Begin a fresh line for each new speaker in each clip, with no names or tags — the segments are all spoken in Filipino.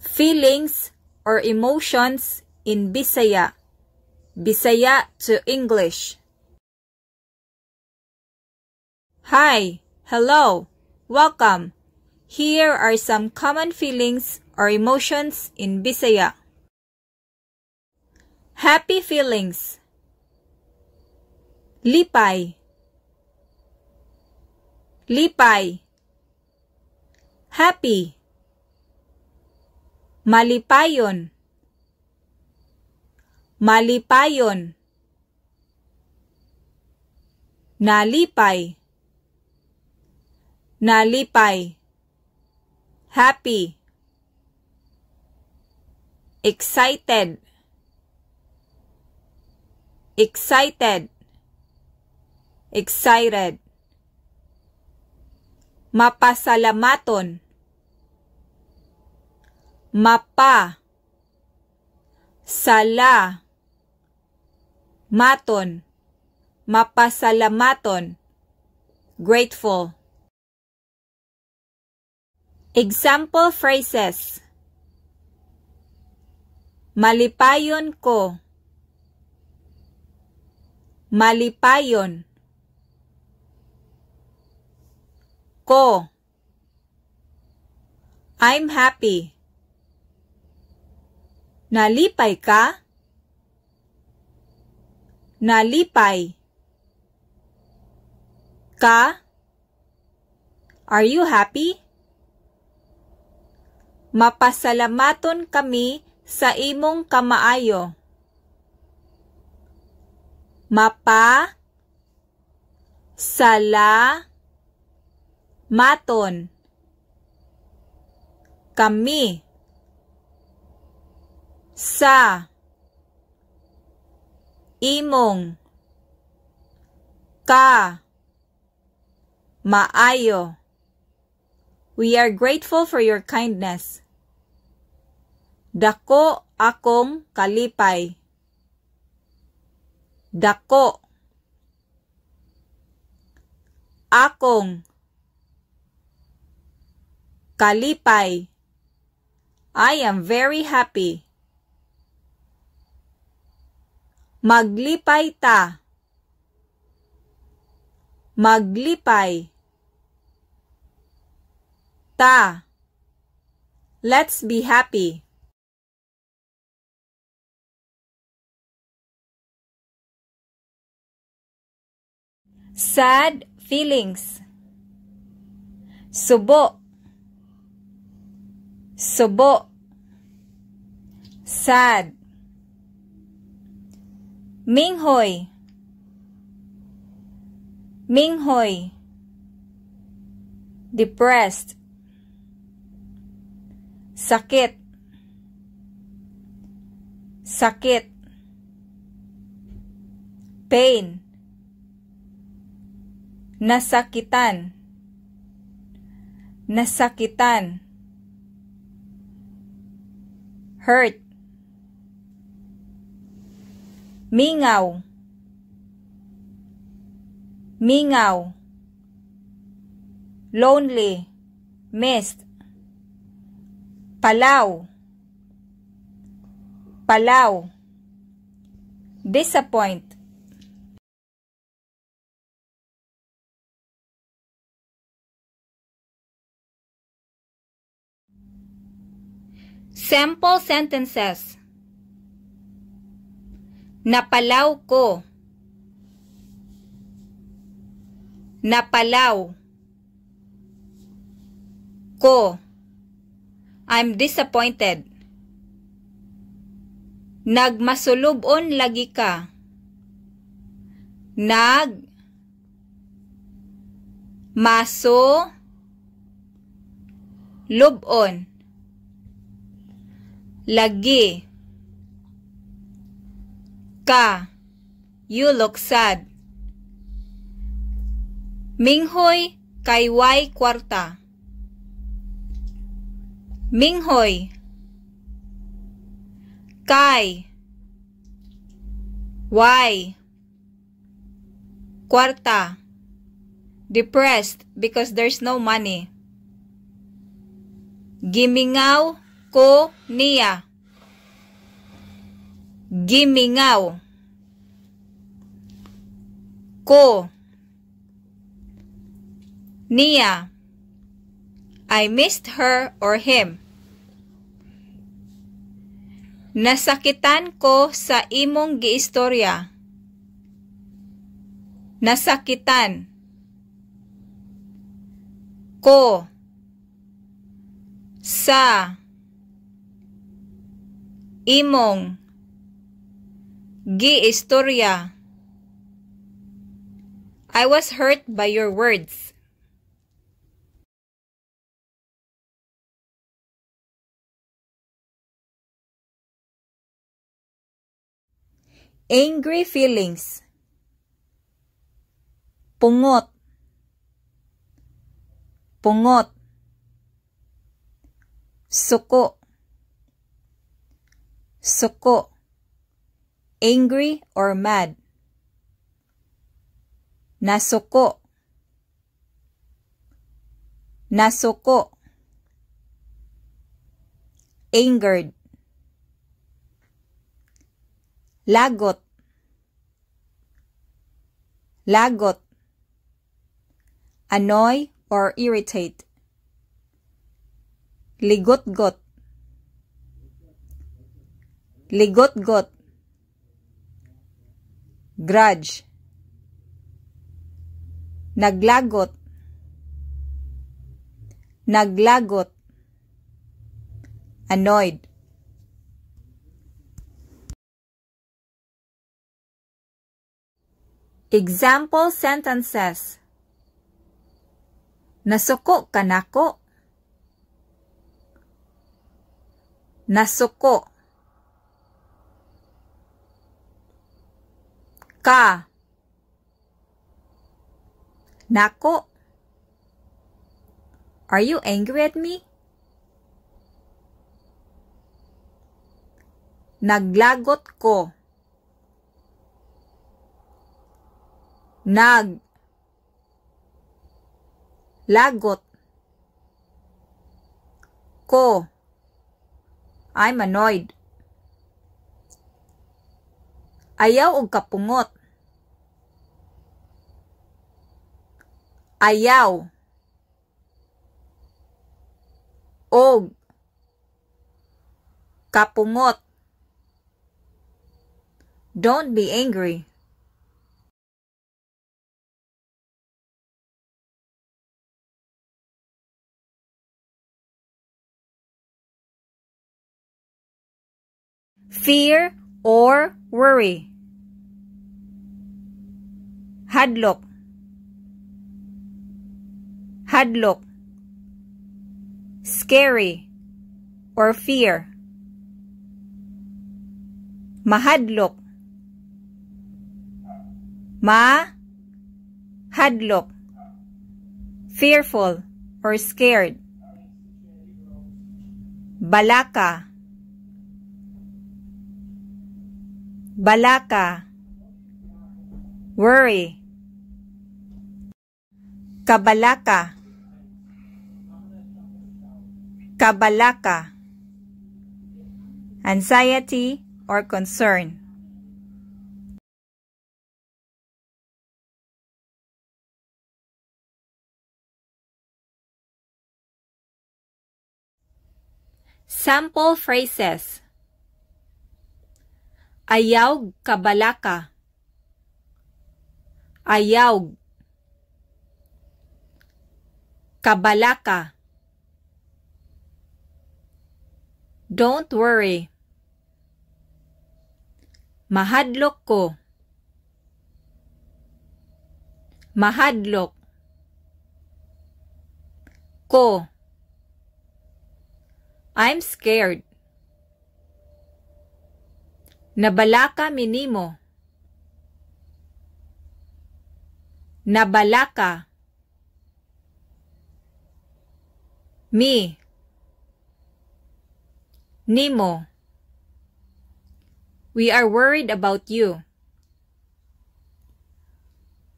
Feelings or emotions in Bisaya. Bisaya to English. Hi, hello, welcome. Here are some common feelings or emotions in Bisaya. Happy feelings. Lipay. Lipay. Happy. Malipayon. Malipayon. Nalipay. Nalipay. Happy. Excited. Excited. Excited. Mapasalamaton. Mapa. Sala. Maton. Mapasalamaton. Grateful. Example phrases. Malipayon ko. Malipayon. Ko. I'm happy. Nalipay ka? Nalipay. Ka? Are you happy? Mapasalamaton kami sa imong kamaayo. Mapa. Sala. Maton. Kami. Sa. Imong. Ka. Maayo. We are grateful for your kindness. Dako akong kalipay. Dako. Akong. Kalipay. I am very happy. Maglipay ta. Maglipay. Ta. Let's be happy. Sad feelings. Subo. Subo. Sad. Minghoy. Minghoy. Depressed. Sakit. Sakit. Pain. Nasakitan. Nasakitan. Hurt. Mingaw. Mingaw. Lonely. Missed. Palaw. Palaw. Disappoint. Sample sentences. Napalaw ko. Napalaw ko. I'm disappointed. Nagmasulubon lagi ka. Maso lubon. Lagi. Ka. You look sad. Minghoy kay way kwarta. Minghoy. Kay. Way. Kwarta. Depressed because there's no money. Gimingaw ko niya. Gimingaw. Ko niya. I missed her or him. Nasakitan ko sa imong giistorya. Nasakitan. Ko sa imong giistorya. I was hurt by your words. Angry feelings. Pungot. Pungot. Suko. Suko. Angry or mad. Nasuko. Nasuko. Angered. Lagot. Lagot. Annoy or irritate. Ligot-got. Ligot-got. Grudge. Naglagot. Naglagot. Annoyed. Example sentences. Nasuko ka nako. Nasuko. Ka. Nako. Are you angry at me? Naglagot ko. Nag. Lagot. Ko. I'm annoyed. Ayaw og kapungot. Ayaw. Og. Kapungot. Don't be angry. Fear or worry. Hadlok. Hadlok. Scary or fear. Mahadlok. Hadlok. Fearful or scared. Balaka. Balaka. Worry. Kabalaka. Kabalaka. Anxiety or concern. Sample phrases. Ayaw kabalaka. Ayaw. Kabalaka. Don't worry. Mahadlok ko. Mahadlok. Ko. I'm scared. Nabalaka minimo. Nabalaka. Mi. Nimo. We are worried about you.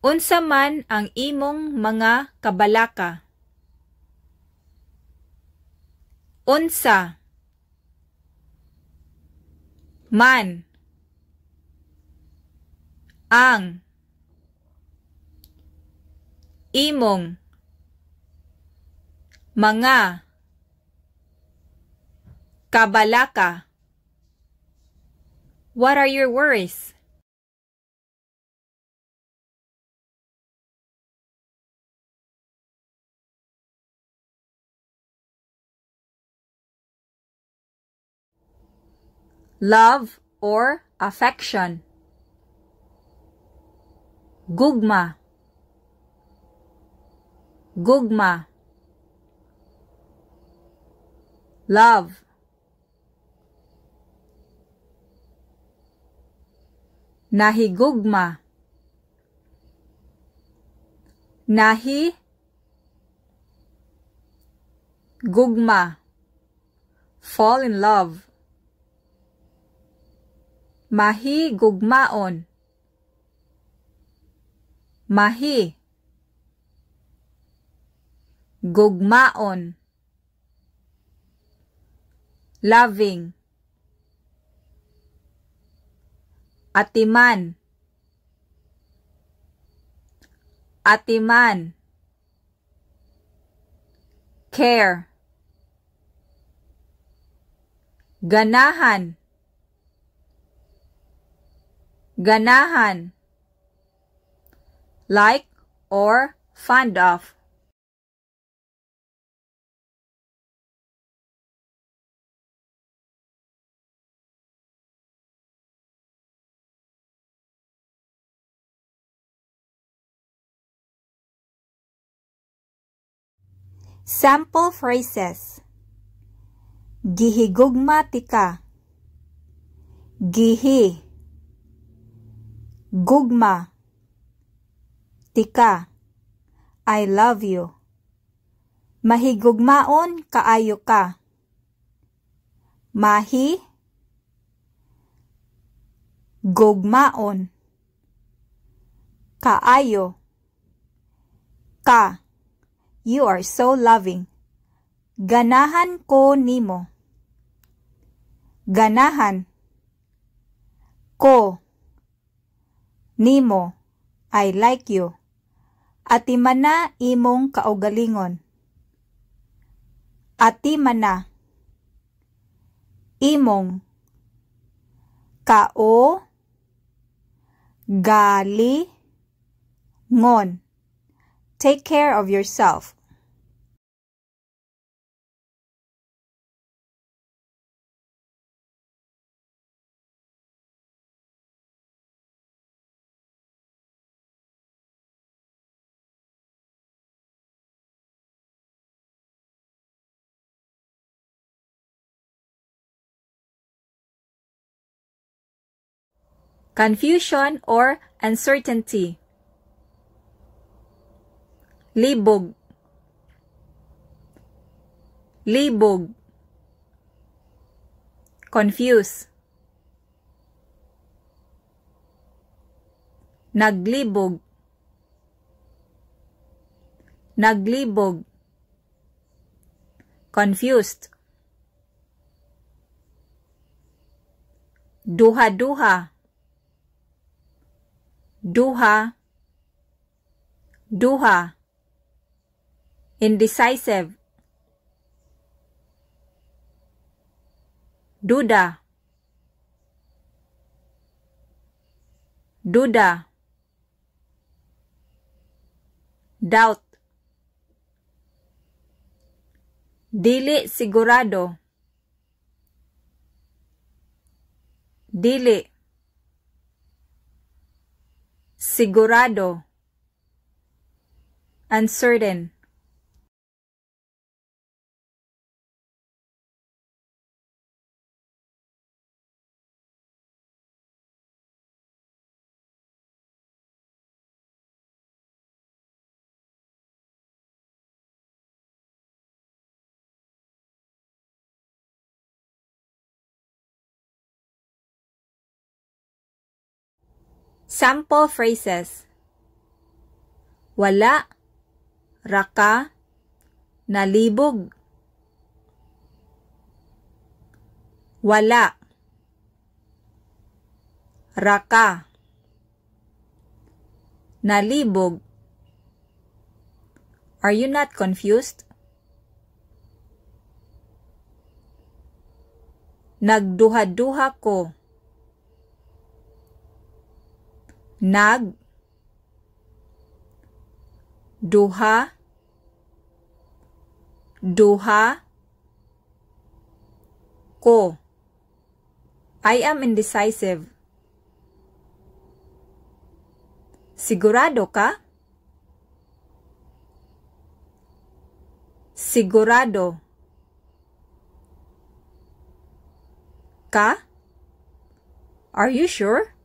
Unsa man ang imong mga kabalaka? Unsa Man, ang, imong, mga, kabalaka. What are your worries? Love or affection. Gugma, gugma. Love. Nahigugma, nahi, gugma. Fall in love. Mahi gugmaon, mahi, gugmaon. Loving, atiman, atiman. Care, ganahan, ganahan. Like or fond of. Sample phrases. Gihigugma tika. Gihi, gugma, tika. I love you. Mahigugmaon kaayo ka. Mahi, gugmaon, kaayo, ka. You are so loving. Ganahan ko nimo. Ganahan ko nimo. I like you. Atimana imong kaugalingon. Atimana imong kao gali ngon. Take care of yourself. Confusion or uncertainty. Libog, libog. Confuse. Naglibog, naglibog. Confused. Duha-duha, duha, duha. Indecisive. Duda, duda. Doubt. Dili sigurado, dili. Sigurado. Uncertain. Sample phrases. Wala, raka, nalibog. Wala. Raka. Nalibog. Are you not confused? Nagduha-duha ko. Duha ko. I am indecisive. Sigurado ka? Sigurado ka? Are you sure?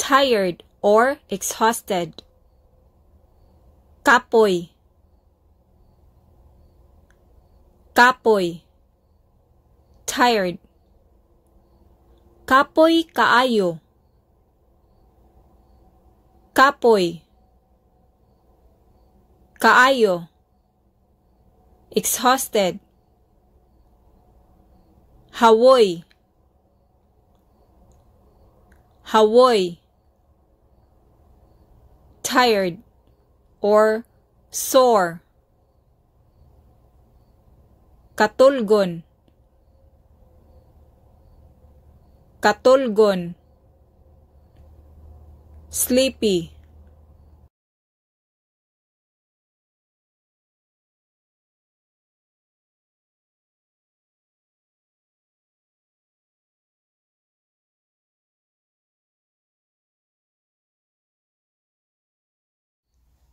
Tired or exhausted. Kapoy. Kapoy. Tired. Kapoy kaayo. Kapoy. Kaayo. Exhausted. Hawoy. Hawoy. Tired or sore. Katulgon. Katulgon. Sleepy.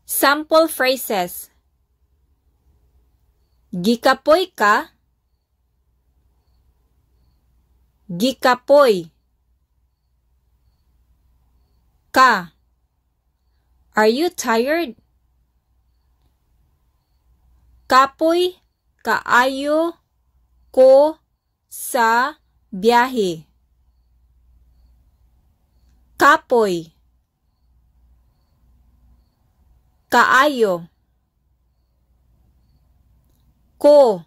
Sample phrases. Gikapoy ka? Gikapoy ka. Are you tired? Kapoy kaayo ko sa biyahe. Kapoy kaayo ko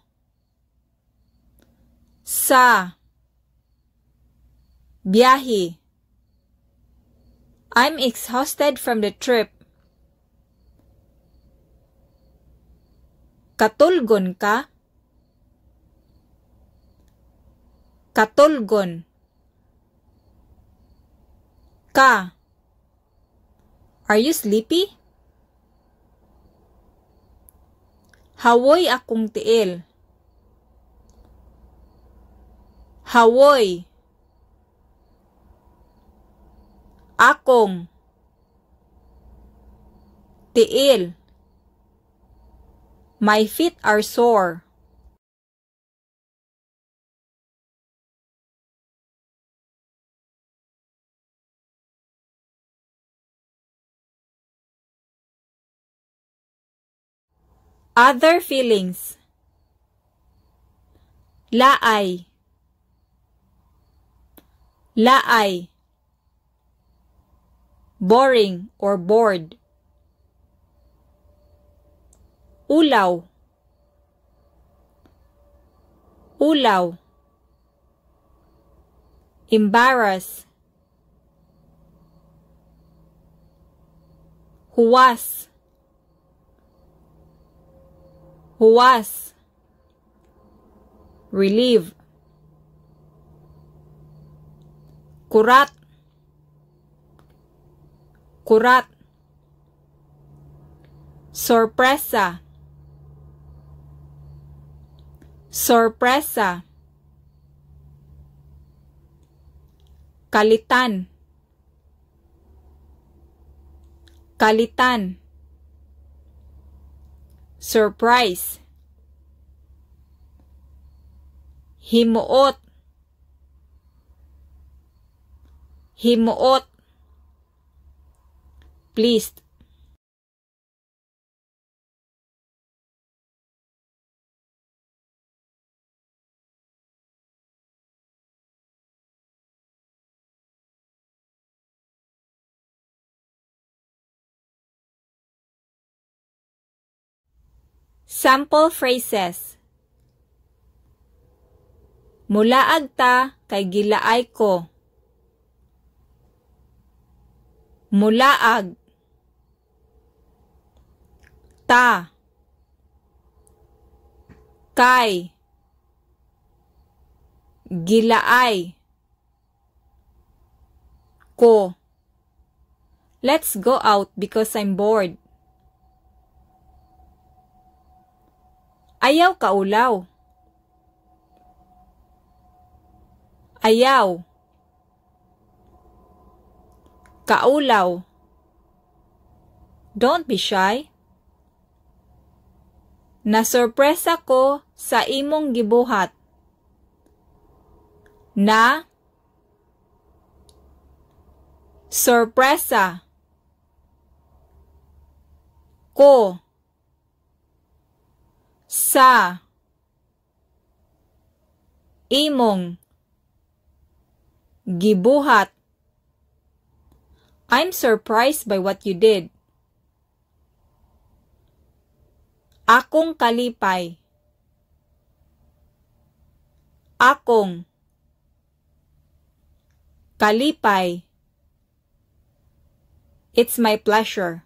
sa biyahe. I'm exhausted from the trip. Katulgon ka? Katulgon ka. Are you sleepy? Hawoy akong tiil. Hawoy akong tiil. My feet are sore. Other feelings. Laay. Laay. Boring or bored. Ulaw. Ulaw. Embarrass. Huwas. Huwas. Relieve. Kurat. Kurat. Sorpresa. Sorpresa. Kalitan. Kalitan. Surprise. Himuot. Himuot. Pleased. Sample phrases. Mulaag ta kay gilaay ko. Mulaag. Ta. Kay. Gilaay. Ko. Let's go out because I'm bored. Ayaw kaulaw. Ayaw. Kaulaw. Don't be shy. Nasurpresa ko sa imong gibuhat. Na. Sorpresa. Ko. Sa. Imong. Gibuhat. I'm surprised by what you did. Akong kalipay. Akong. Kalipay. It's my pleasure.